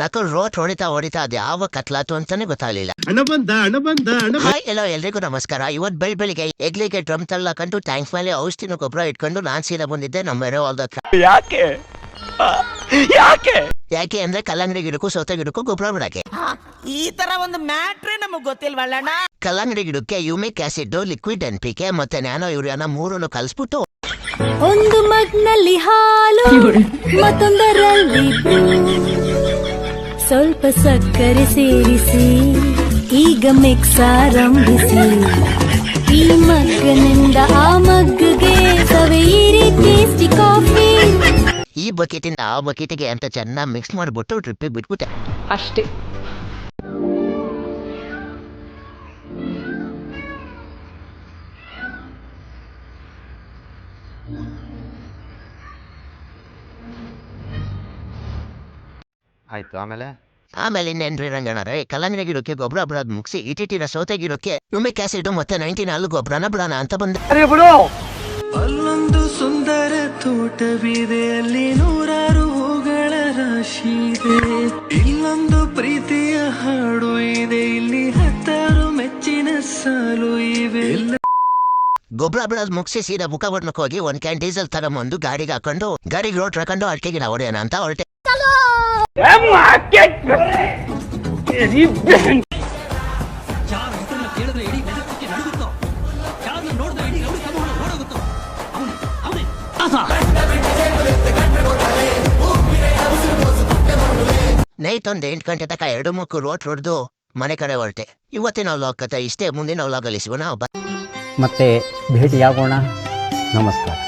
ನಾಕು ರೋಟ್ ಹೊಡಿತಾ ಅದು ಯಾವ ಕತ್ಲಾತು ಅಂತಾನೆ ಗೊತ್ತಾಗ್ಲಿಲ್ಲ. ಹಾಯ್ ಎಲ್ಲೋ ಎಲ್ರಿಗೂ ನಮಸ್ಕಾರ. ಇವತ್ ಬೆಳಿಗ್ಗೆ ಎಗ್ಲಿಗೆ ಡ್ರಮ್ ತಳ್ಳಕೊಂಡು ಟ್ಯಾಂಕ್ ಮೇಲೆ ಔಷಧಿನ ಗೊಬ್ಬರ ಇಟ್ಕೊಂಡು ನಾನ್ ಸೀದಾ ಬಂದಿದ್ದೆ ನಮ್ಮ ಯಾಕೆ ಅಂದ್ರೆ ಕಲ್ಲಂಗಡಿ ಗಿಡಕ್ಕೂ ಸೌತೆ ಗಿಡಕ್ಕೂ ಗೊಬ್ಬರ ಬಿಡಕ್ಕೆ. ಈ ತರ ಒಂದು ಮ್ಯಾಟ್ರೇ ನಮಗ್ ಗೊತ್ತಿಲ್ವಲ್ಲಣ್ಣ. ಕಲ್ಲಂಗಡಿ ಗಿಡಕ್ಕೆ ಯುಮಿಕ್ ಆಸಿಡ್, ಲಿಕ್ವಿಡ್ NPK ಮತ್ತೆ ನ್ಯಾನೋ ಯೂರಿಯಾನ ಮೂರನ್ನು ಕಲಿಸ್ಬಿಟ್ಟು ಒಂದು ಮಗ್ನಲ್ಲಿ ಹಾಲು ಮತ್ತೊಂದರಲ್ಲಿ ಸ್ವಲ್ಪ ಸಕ್ಕರೆ ಸೇರಿಸಿ ಈಗ ಮಿಕ್ಸ್ ಆರಂಭಿಸಿ. ಈ ಮಗ್ಗನಿಂದ ಆ ಮಗ್ಗಗೆ ಸವೆಯಿರಿ ಟೇಸ್ಟಿ ಕಾಫಿ. ಈ ಬಕೆಟಿಂದ ಆ ಬಕೆಟಿಗೆ ಅಂತ ಚೆನ್ನಾಗಿ ಮಿಕ್ಸ್ ಮಾಡಿಬಿಟ್ಟು ಡ್ರಿಪ್ಪಿಗೆ ಬಿಟ್ಬಿಟ್ಟೆ ಅಷ್ಟೇ. ಆಯ್ತು. ಆಮೇಲೆ ಇನ್ನೇನ್ರಿ ರಂಗಣ್ಣರೇ, ಕಲ್ಲಂಗಡಿ ಗಿಡಕ್ಕೆ ಗೊಬ್ಬರ ಬಿಡೋದು ಮುಗಿಸಿ ಇಟಿಟಿನ ಸೌತೆ ಗಿಡಕ್ಕೆ ಯುಮಿಕ್ ಆಸಿಡ್ ಮತ್ತೆ 19 ಗೊಬ್ಬರನ ಬಿಡೋಣ ಅಂತ ಬಂದೆ. ಅಲ್ಲೊಂದು ಸುಂದರ ತೋಟವಿದೆ, ಅಲ್ಲಿ ನೂರಾರು ಹೂಗಳ ರಾಶಿ ಇದೆ. ಇಲ್ಲೊಂದು ಪ್ರೀತಿಯ ಹಾಡು ಇದೆ, ಇಲ್ಲಿ 10 ಮೆಚ್ಚಿನ ಸಾಲು ಇವೆ. ಗೊಬ್ಬರ ಬಿಡೋದು ಮುಗಿಸಿ ಸೀದಾ ಮುಖವರ್ಣಕ್ಕೆ ಹೋಗಿ 1 ಕ್ಯಾನ್ ಡೀಸೆಲ್ ತಗೊಂಬಂದು ಗಾಡಿಗೆ ಹಾಕೊಂಡು ಗಾಡಿಗೆ ರೋಡ್ ಹಾಕೊಂಡು ಅಡಿಕೆ ಗಿಡ ಹೊಡೆಯೋಣ ಅಂತ ಹೊರಟೆ. ನೈಟ್ ಒಂದು 8 ಗಂಟೆ ತನಕ 2-3 ರೋಟ್ ಹೊಡೆದು ಮನೆ ಕಡೆ ಹೊರಟೆ. ಇವತ್ತಿನ ವ್ಲಾಗ್ ಕಥೆ ಇಷ್ಟೇ. ಮುಂದಿನ ವ್ಲಾಗಲ್ಲಿ ಸಿಗೋಣ. ಮತ್ತೆ ಭೇಟಿಯಾಗೋಣ. ನಮಸ್ಕಾರ.